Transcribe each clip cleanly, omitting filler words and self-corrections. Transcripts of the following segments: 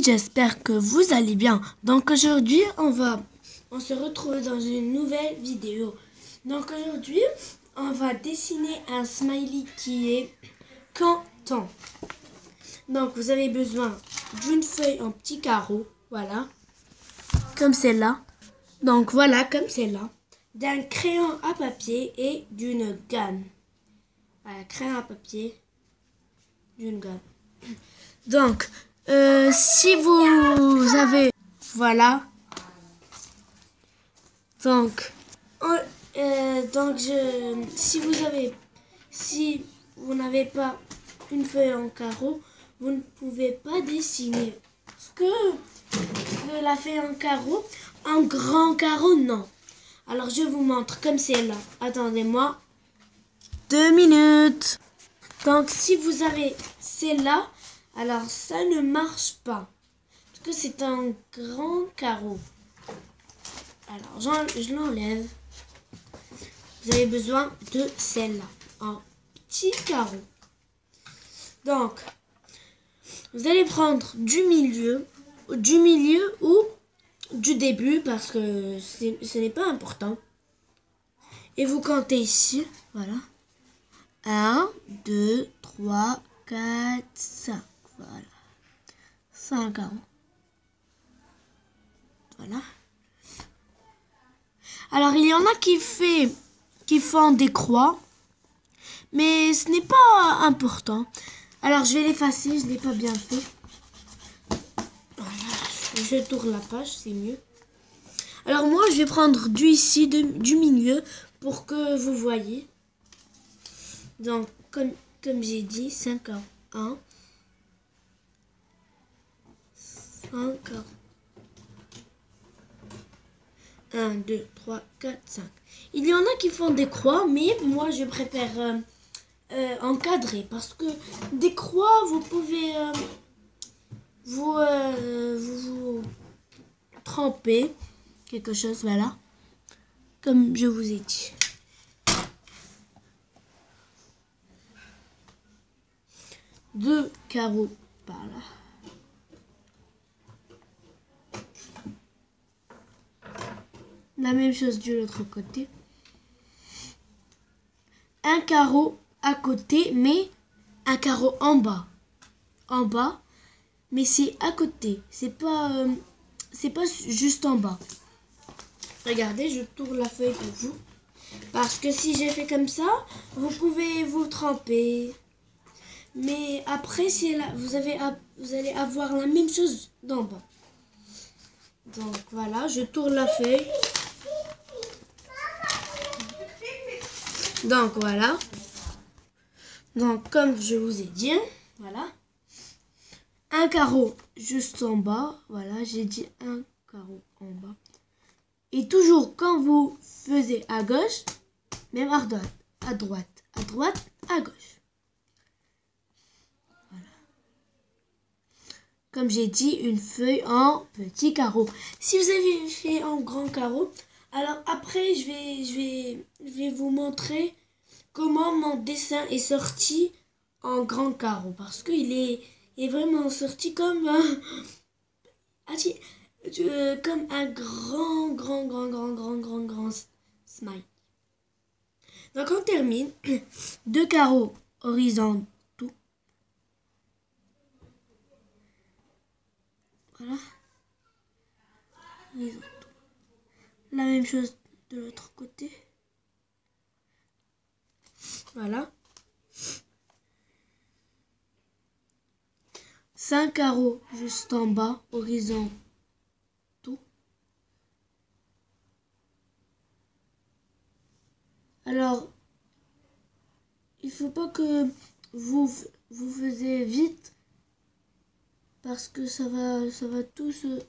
amis, j'espère que vous allez bien. Donc aujourd'hui, on se retrouve dans une nouvelle vidéo. Donc aujourd'hui, on va dessiner un smiley qui est content. Donc vous avez besoin d'une feuille en petits carreaux, voilà, comme celle-là. Donc voilà, comme celle-là. D'un crayon à papier et d'une gomme. Voilà, crayon à papier, d'une gomme. Donc, si vous avez... Voilà. Donc, si vous n'avez pas une feuille en carreau, vous ne pouvez pas dessiner. Parce que la feuille en carreau, en grand carreau, non. Alors, je vous montre comme celle-là. Attendez-moi 2 minutes. Donc, si vous avez celle-là, alors ça ne marche pas. Parce que c'est un grand carreau. Alors, je l'enlève. Vous avez besoin de celle-là, en petit carreau. Donc, vous allez prendre du milieu ou du début, parce que ce n'est pas important. Et vous comptez ici, voilà. 1, 2, 3, 4, 5. Voilà. 5 carreaux. Voilà. Alors, il y en a qui font des croix, mais ce n'est pas important. Alors, je vais l'effacer, je ne l'ai pas bien fait. Voilà, je tourne la page, c'est mieux. Alors, moi, je vais prendre du milieu, pour que vous voyez. Donc, comme j'ai dit, 5 carreaux. 1, 5 carreaux. 1, 2, 3, 4, 5. Il y en a qui font des croix, mais moi je préfère encadrer. Parce que des croix, vous pouvez vous tremper quelque chose, voilà. Comme je vous ai dit. Deux carreaux par là. La même chose de l'autre côté. Un carreau à côté, mais un carreau en bas. En bas, mais c'est à côté. C'est pas juste en bas. Regardez, je tourne la feuille pour vous. Parce que si j'ai fait comme ça, vous pouvez vous tremper. Mais après, vous allez avoir la même chose d'en bas. Donc voilà, je tourne la feuille. Donc voilà. Donc comme je vous ai dit, voilà. Un carreau juste en bas. Voilà, j'ai dit un carreau en bas. Et toujours quand vous faisiez à gauche, même à droite, à droite, à droite, à gauche. Voilà. Comme j'ai dit, une feuille en petit carreau. Si vous avez fait en grand carreau, alors après je vais vous montrer comment mon dessin est sorti en grand carreau. Parce qu'il est vraiment sorti comme comme un grand smile. Donc on termine. 2 carreaux horizontaux. Voilà. Horizontaux. La même chose de l'autre côté. Voilà. 5 carreaux juste en bas, horizontaux. Alors, il faut pas que vous faisiez vite parce que ça va tout se...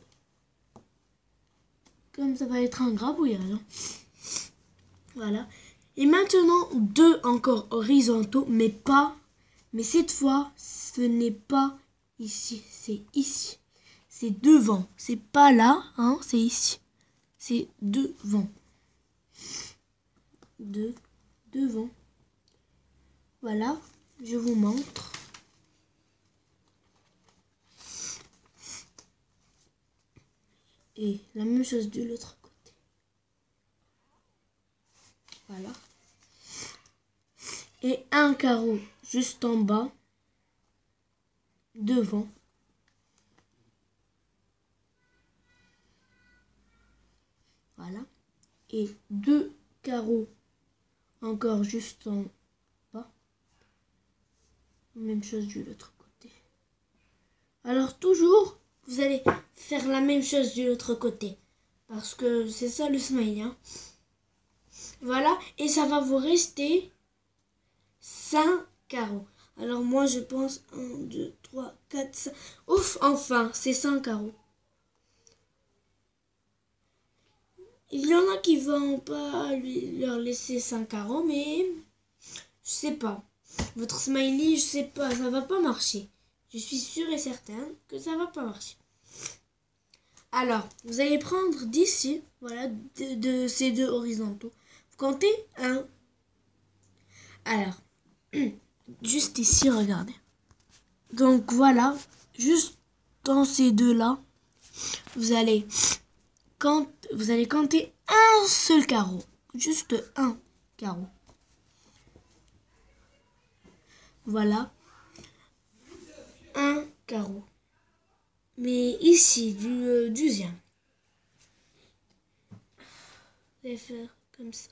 Comme ça va être un grabouillage. Voilà. Et maintenant, 2 encore horizontaux, mais cette fois, ce n'est pas ici, c'est ici. C'est devant, c'est pas là, hein, c'est ici. C'est devant. Devant. Voilà, je vous montre. Et la même chose de l'autre côté. Voilà. Et un carreau juste en bas, devant. Voilà. Et 2 carreaux encore juste en bas. Même chose de l'autre côté. Alors toujours, vous allez faire la même chose de l'autre côté. Parce que c'est ça le smiley. Hein. Voilà. Et ça va vous rester 5 carreaux. Alors moi je pense 1, 2, 3, 4, 5. Ouf, enfin, c'est 5 carreaux. Il y en a qui vont pas leur laisser 5 carreaux, mais je sais pas. Votre smiley, je sais pas, ça va pas marcher. Je suis sûre et certaine que ça va pas marcher. Alors, vous allez prendre d'ici, voilà, de ces deux horizontaux. Vous comptez 1. Alors, juste ici, regardez. Donc voilà, juste dans ces deux-là, vous allez compter un seul carreau. Juste un carreau. Voilà. Un carreau. Mais ici, du 12e. Vous allez faire comme ça.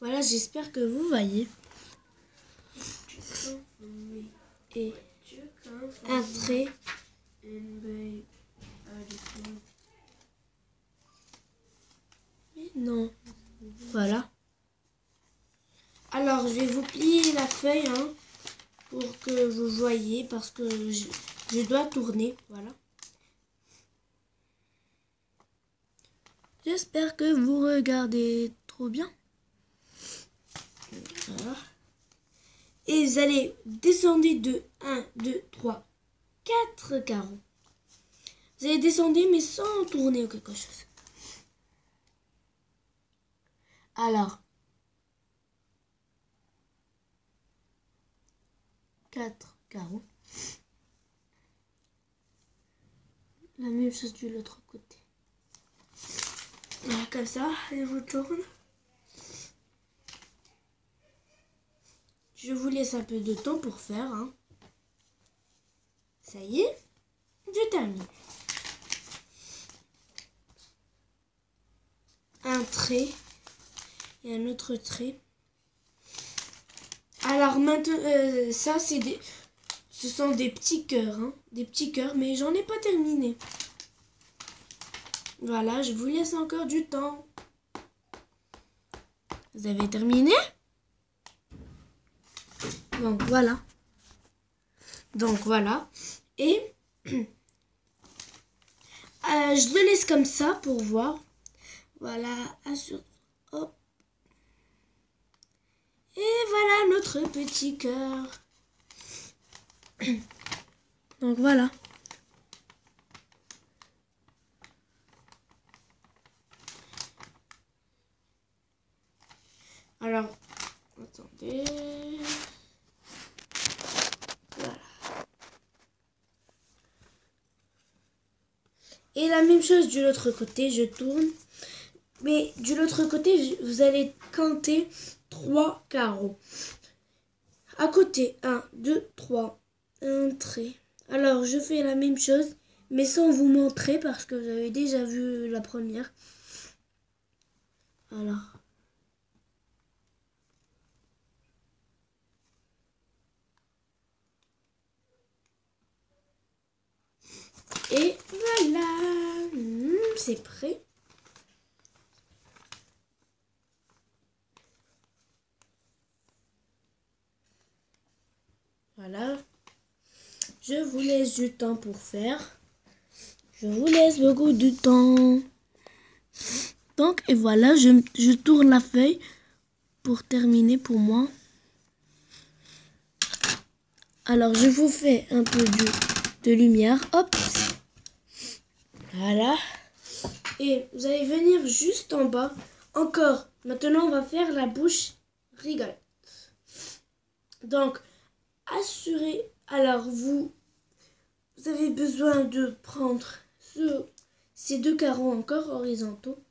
Voilà, j'espère que vous voyez. Et un trait. Mais non. Voilà. Alors, je vais vous plier la feuille hein, pour que vous voyez parce que je dois tourner. Voilà. J'espère que vous regardez trop bien. Voilà. Et vous allez descendre de 1, 2, 3, 4 carreaux. Vous allez descendre mais sans tourner ou quelque chose. Alors, 4 carreaux. La même chose de l'autre côté. Voilà, comme ça, je vous tourne. Je vous laisse un peu de temps pour faire. Hein. Ça y est, je termine. Un trait et un autre trait. Alors maintenant, ça c'est ce sont des petits cœurs, hein, des petits cœurs, mais j'en ai pas terminé. Voilà, je vous laisse encore du temps. Vous avez terminé? Donc voilà. Et je le laisse comme ça pour voir. Voilà, assure. Hop. Et voilà notre petit cœur. Donc voilà. Alors, attendez. Voilà. Et la même chose de l'autre côté, je tourne. Mais de l'autre côté, vous allez compter 3 carreaux. À côté, 1, 2, 3, un trait. Alors, je fais la même chose, mais sans vous montrer parce que vous avez déjà vu la première. Alors. Et voilà, c'est prêt. Voilà. Je vous laisse du temps pour faire. Je vous laisse beaucoup de temps. Donc, et voilà, je tourne la feuille pour terminer pour moi. Alors, je vous fais un peu de lumière. Hop. Voilà. Et vous allez venir juste en bas. Encore. Maintenant, on va faire la bouche rigolote. Donc, assurez. Alors, vous avez besoin de prendre ces 2 carreaux encore horizontaux.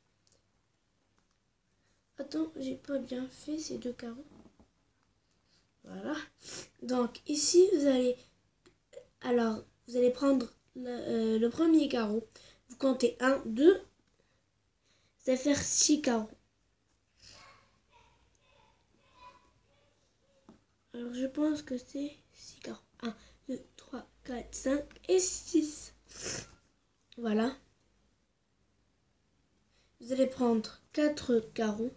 Attends, j'ai pas bien fait ces 2 carreaux. Voilà. Donc ici, vous allez prendre le premier carreau. Vous comptez 1, 2. Ça va faire 6 carreaux. Alors je pense que c'est 6 carreaux. 1, 2, 3, 4, 5 et 6. Voilà. Vous allez prendre 4 carreaux.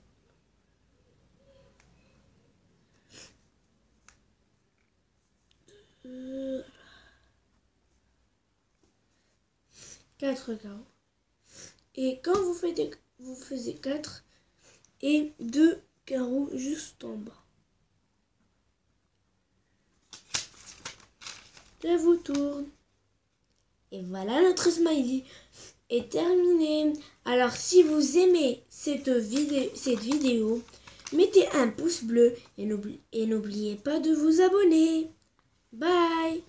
Quatre carreaux. Et quand vous faisiez 4 et 2 carreaux juste en bas. Je vous tourne. Et voilà, notre smiley est terminé. Alors si vous aimez cette vidéo, mettez un pouce bleu et n'oubliez pas de vous abonner. Bye.